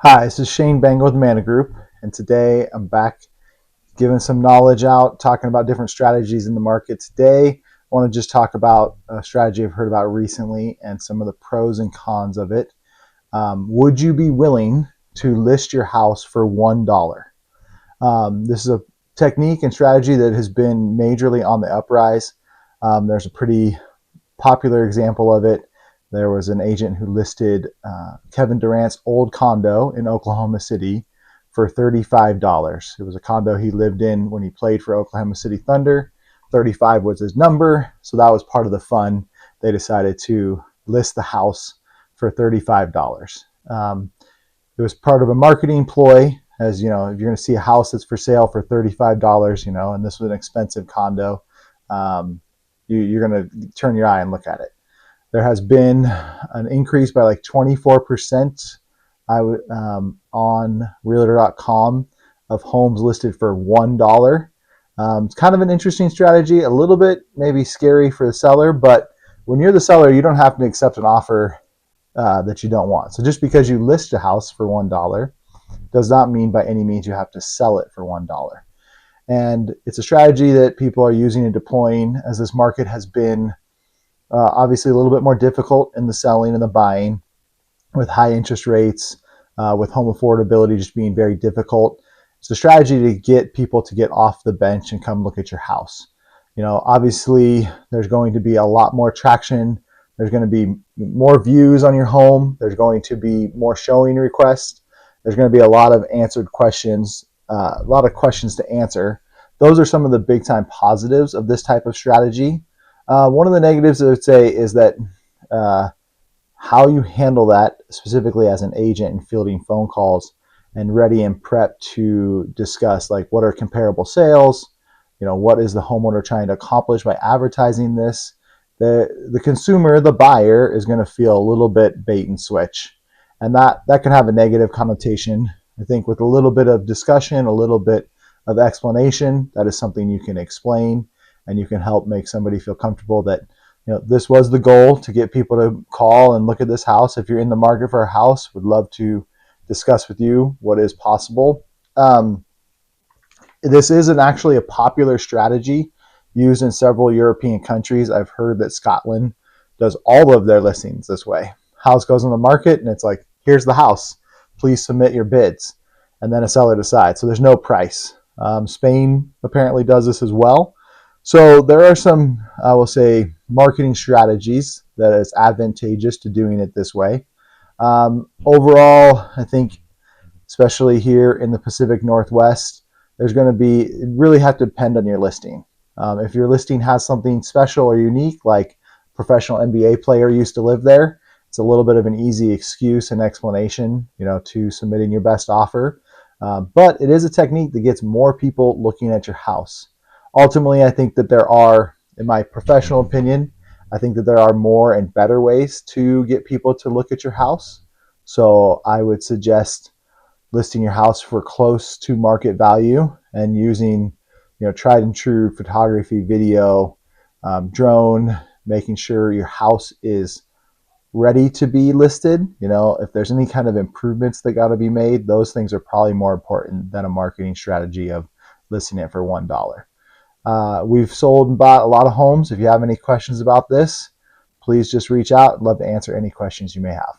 Hi, this is Shane Bengal with Mana Group, and today I'm back giving some knowledge out, talking about different strategies in the market. Today, I want to just talk about a strategy I've heard about recently and some of the pros and cons of it. Would you be willing to list your house for $1? This is a technique and strategy that has been majorly on the uprise. There's a pretty popular example of it. There was an agent who listed Kevin Durant's old condo in Oklahoma City for $35. It was a condo he lived in when he played for Oklahoma City Thunder. 35 was his number, so that was part of the fun. They decided to list the house for $35. It was part of a marketing ploy, as you know, if you're going to see a house that's for sale for $35, and this was an expensive condo, you're going to turn your eye and look at it. There has been an increase by like 24% on Realtor.com of homes listed for $1. It's kind of an interesting strategy, a little bit maybe scary for the seller, but when you're the seller, you don't have to accept an offer that you don't want. So just because you list a house for $1 does not mean by any means you have to sell it for $1. And it's a strategy that people are using and deploying as this market has been obviously a little bit more difficult in the selling and the buying with high interest rates, with home affordability just being very difficult. It's a strategy to get people to get off the bench and come look at your house. Obviously there's going to be a lot more traction. There's going to be more views on your home. There's going to be more showing requests. There's going to be a lot of answered questions, a lot of questions to answer. Those are some of the big time positives of this type of strategy. One of the negatives I would say is that how you handle that specifically as an agent and fielding phone calls and ready and prep to discuss like what are comparable sales, what is the homeowner trying to accomplish by advertising this. The consumer, the buyer, is going to feel a little bit bait and switch, and that can have a negative connotation. I think with a little bit of discussion, a little bit of explanation, that is something you can explain and you can help make somebody feel comfortable that this was the goal, to get people to call and look at this house. If you're in the market for a house, would love to discuss with you what is possible. This isn't actually a popular strategy used in several European countries. I've heard that Scotland does all of their listings this way. House goes on the market and it's like, here's the house, please submit your bids, and then a seller decides. So there's no price. Spain apparently does this as well. So there are some, I will say, marketing strategies that is advantageous to doing it this way. Overall, I think, especially here in the Pacific Northwest, it really have to depend on your listing. If your listing has something special or unique, like professional NBA player used to live there, it's a little bit of an easy excuse and explanation, to submitting your best offer. But it is a technique that gets more people looking at your house. Ultimately, I think that there are, in my professional opinion, I think that there are more and better ways to get people to look at your house. So I would suggest listing your house for close to market value and using, tried and true photography, video, drone, making sure your house is ready to be listed. If there's any kind of improvements that got to be made, those things are probably more important than a marketing strategy of listing it for $1. We've sold and bought a lot of homes. If you have any questions about this, please just reach out. I'd love to answer any questions you may have.